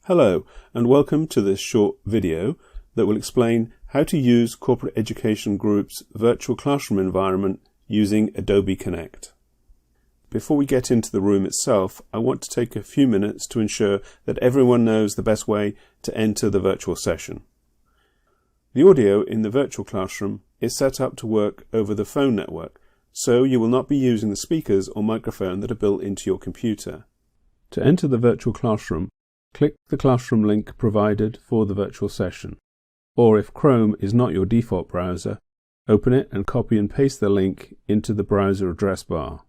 Hello and welcome to this short video that will explain how to use Corporate Education Group's virtual classroom environment using Adobe Connect. Before we get into the room itself, I want to take a few minutes to ensure that everyone knows the best way to enter the virtual session. The audio in the virtual classroom is set up to work over the phone network, so you will not be using the speakers or microphone that are built into your computer. To enter the virtual classroom, click the classroom link provided for the virtual session, or if Chrome is not your default browser, open it and copy and paste the link into the browser address bar.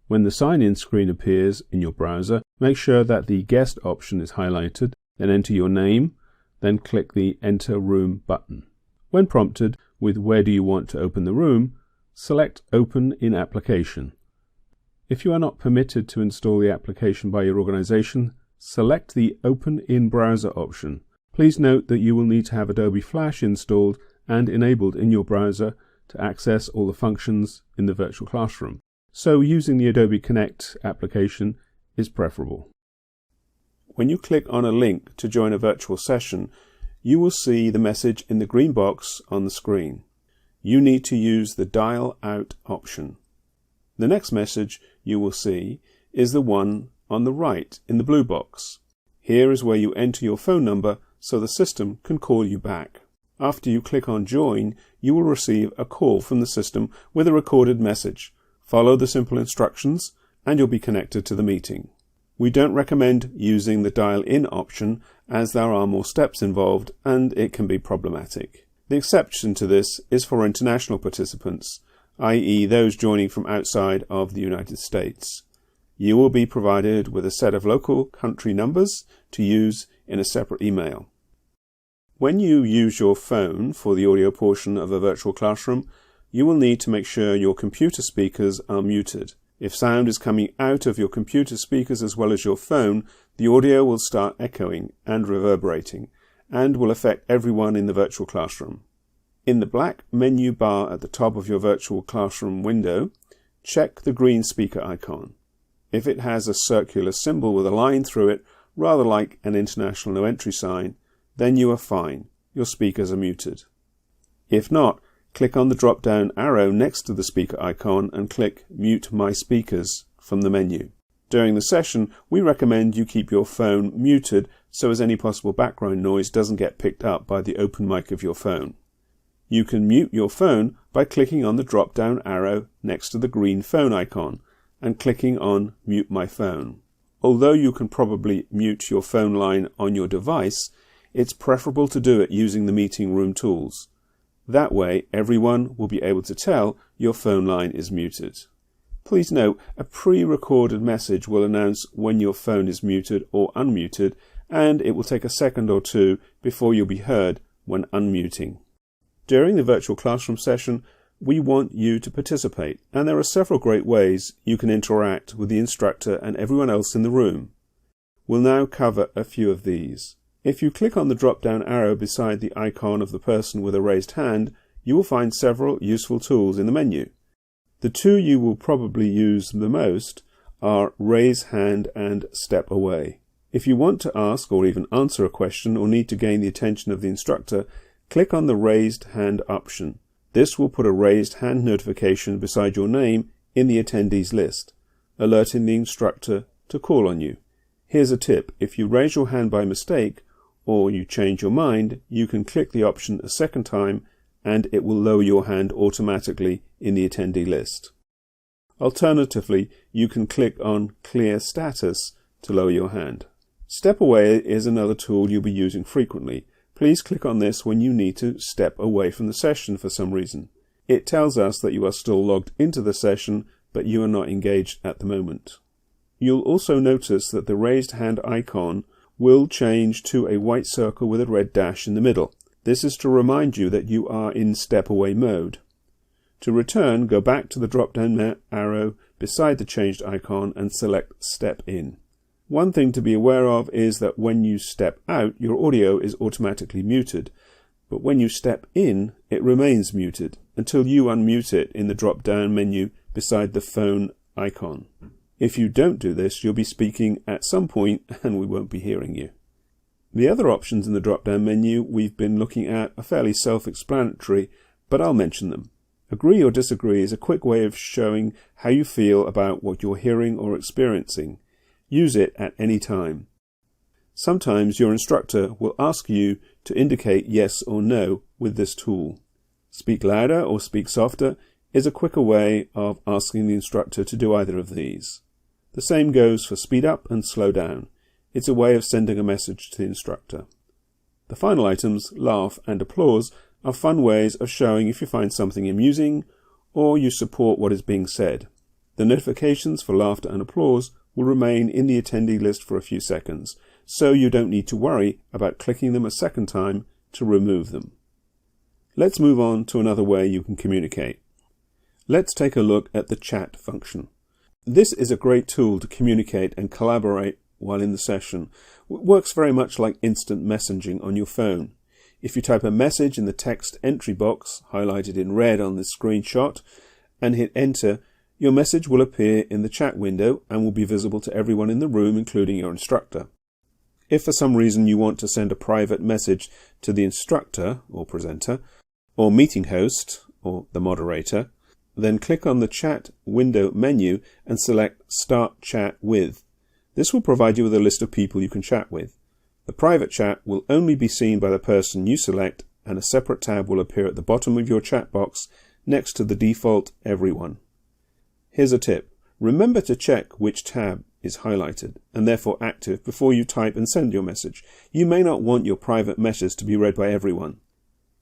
When the sign-in screen appears in your browser, make sure that the guest option is highlighted, then enter your name, then click the Enter Room button. When prompted with where do you want to open the room, select Open in Application. If you are not permitted to install the application by your organization, select the Open in Browser option. Please note that you will need to have Adobe Flash installed and enabled in your browser to access all the functions in the virtual classroom, so using the Adobe Connect application is preferable. When you click on a link to join a virtual session, you will see the message in the green box on the screen. You need to use the Dial Out option. The next message you will see is the one on the right in the blue box. Here is where you enter your phone number so the system can call you back. After you click on Join, you will receive a call from the system with a recorded message. Follow the simple instructions and you'll be connected to the meeting. We don't recommend using the Dial In option as there are more steps involved and it can be problematic. The exception to this is for international participants, i.e. those joining from outside of the United States. You will be provided with a set of local country numbers to use in a separate email. When you use your phone for the audio portion of a virtual classroom, you will need to make sure your computer speakers are muted. If sound is coming out of your computer speakers as well as your phone, the audio will start echoing and reverberating, and will affect everyone in the virtual classroom. In the black menu bar at the top of your virtual classroom window, check the green speaker icon. If it has a circular symbol with a line through it, rather like an international no entry sign, then you are fine. Your speakers are muted. If not, click on the drop-down arrow next to the speaker icon and click Mute My Speakers from the menu. During the session, we recommend you keep your phone muted so as any possible background noise doesn't get picked up by the open mic of your phone. You can mute your phone by clicking on the drop-down arrow next to the green phone icon and clicking on Mute My Phone. Although you can probably mute your phone line on your device, it's preferable to do it using the meeting room tools. That way, everyone will be able to tell your phone line is muted. Please note, a pre-recorded message will announce when your phone is muted or unmuted, and it will take a second or two before you'll be heard when unmuting. During the virtual classroom session, we want you to participate, and there are several great ways you can interact with the instructor and everyone else in the room. We'll now cover a few of these. If you click on the drop-down arrow beside the icon of the person with a raised hand, you will find several useful tools in the menu. The two you will probably use the most are Raise Hand and Step Away. If you want to ask or even answer a question or need to gain the attention of the instructor, click on the Raised Hand option. This will put a raised hand notification beside your name in the attendees list, alerting the instructor to call on you. Here's a tip: if you raise your hand by mistake or you change your mind, you can click the option a second time and it will lower your hand automatically in the attendee list. Alternatively, you can click on Clear Status to lower your hand. Step Away is another tool you'll be using frequently. Please click on this when you need to step away from the session for some reason. It tells us that you are still logged into the session, but you are not engaged at the moment. You'll also notice that the raised hand icon will change to a white circle with a red dash in the middle. This is to remind you that you are in step away mode. To return, go back to the drop-down arrow beside the changed icon and select Step In. One thing to be aware of is that when you step out, your audio is automatically muted, but when you step in, it remains muted until you unmute it in the drop-down menu beside the phone icon. If you don't do this, you'll be speaking at some point and we won't be hearing you. The other options in the drop-down menu we've been looking at are fairly self-explanatory, but I'll mention them. Agree or disagree is a quick way of showing how you feel about what you're hearing or experiencing. Use it at any time. Sometimes your instructor will ask you to indicate yes or no with this tool. Speak louder or speak softer is a quicker way of asking the instructor to do either of these. The same goes for speed up and slow down. It's a way of sending a message to the instructor. The final items, laugh and applause, are fun ways of showing if you find something amusing or you support what is being said. The notifications for laughter and applause will remain in the attendee list for a few seconds, so you don't need to worry about clicking them a second time to remove them. Let's move on to another way you can communicate. Let's take a look at the chat function. This is a great tool to communicate and collaborate while in the session. It works very much like instant messaging on your phone. If you type a message in the text entry box, highlighted in red on this screenshot, and hit enter, your message will appear in the chat window and will be visible to everyone in the room, including your instructor. If for some reason you want to send a private message to the instructor or presenter, or meeting host or the moderator, then click on the chat window menu and select Start Chat With. This will provide you with a list of people you can chat with. The private chat will only be seen by the person you select, and a separate tab will appear at the bottom of your chat box next to the default Everyone. Here's a tip. Remember to check which tab is highlighted and therefore active before you type and send your message. You may not want your private message to be read by everyone.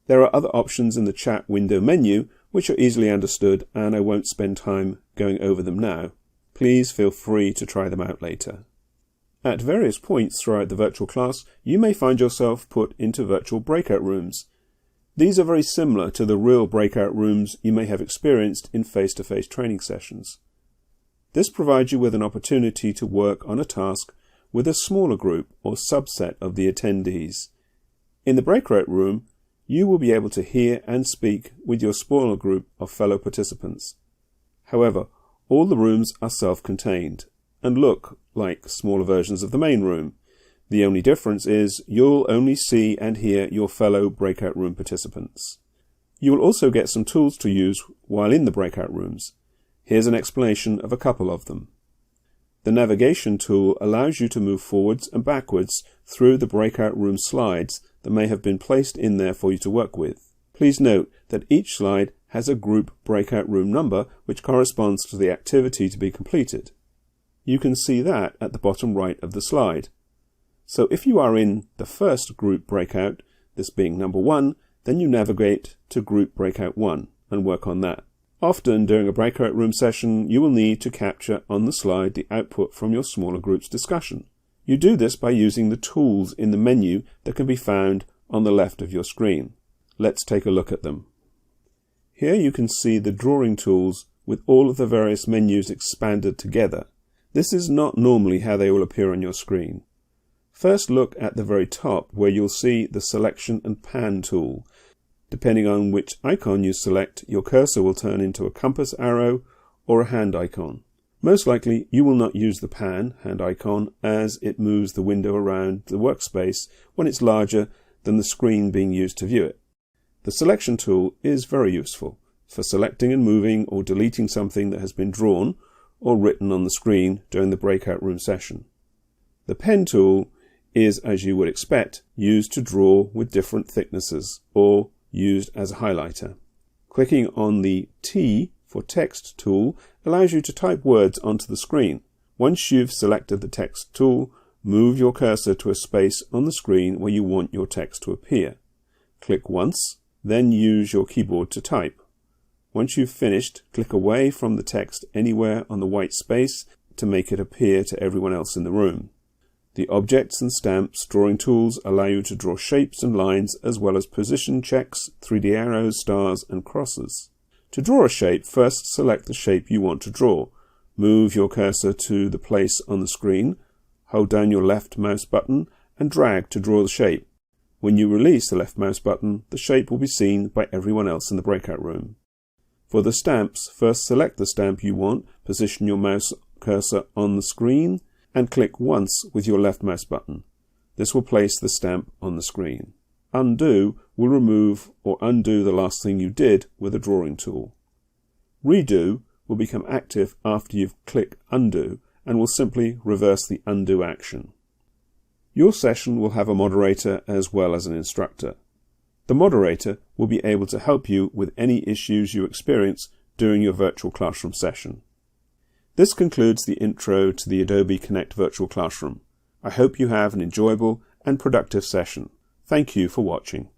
There are other options in the chat window menu which are easily understood, and I won't spend time going over them now. Please feel free to try them out later. At various points throughout the virtual class, you may find yourself put into virtual breakout rooms. These are very similar to the real breakout rooms you may have experienced in face-to-face training sessions. This provides you with an opportunity to work on a task with a smaller group or subset of the attendees. In the breakout room, you will be able to hear and speak with your smaller group of fellow participants. However, all the rooms are self-contained and look like smaller versions of the main room. The only difference is you'll only see and hear your fellow breakout room participants. You will also get some tools to use while in the breakout rooms. Here's an explanation of a couple of them. The navigation tool allows you to move forwards and backwards through the breakout room slides that may have been placed in there for you to work with. Please note that each slide has a group breakout room number which corresponds to the activity to be completed. You can see that at the bottom right of the slide. So if you are in the first group breakout, this being number 1, then you navigate to group breakout 1 and work on that. Often during a breakout room session, you will need to capture on the slide the output from your smaller group's discussion. You do this by using the tools in the menu that can be found on the left of your screen. Let's take a look at them. Here you can see the drawing tools with all of the various menus expanded together. This is not normally how they will appear on your screen. First look at the very top where you'll see the selection and pan tool. Depending on which icon you select, your cursor will turn into a compass arrow or a hand icon. Most likely you will not use the pan hand icon as it moves the window around the workspace when it's larger than the screen being used to view it. The selection tool is very useful for selecting and moving or deleting something that has been drawn or written on the screen during the breakout room session. The pen tool is, as you would expect, used to draw with different thicknesses or used as a highlighter. Clicking on the T for text tool allows you to type words onto the screen. Once you've selected the text tool, move your cursor to a space on the screen where you want your text to appear. Click once, then use your keyboard to type. Once you've finished, click away from the text anywhere on the white space to make it appear to everyone else in the room. The objects and stamps drawing tools allow you to draw shapes and lines as well as position checks, 3D arrows, stars and crosses. To draw a shape, first select the shape you want to draw. Move your cursor to the place on the screen, hold down your left mouse button and drag to draw the shape. When you release the left mouse button, the shape will be seen by everyone else in the breakout room. For the stamps, first select the stamp you want, position your mouse cursor on the screen, and click once with your left mouse button. This will place the stamp on the screen. Undo will remove or undo the last thing you did with a drawing tool. Redo will become active after you've clicked Undo and will simply reverse the undo action. Your session will have a moderator as well as an instructor. The moderator will be able to help you with any issues you experience during your virtual classroom session. This concludes the intro to the Adobe Connect Virtual Classroom. I hope you have an enjoyable and productive session. Thank you for watching.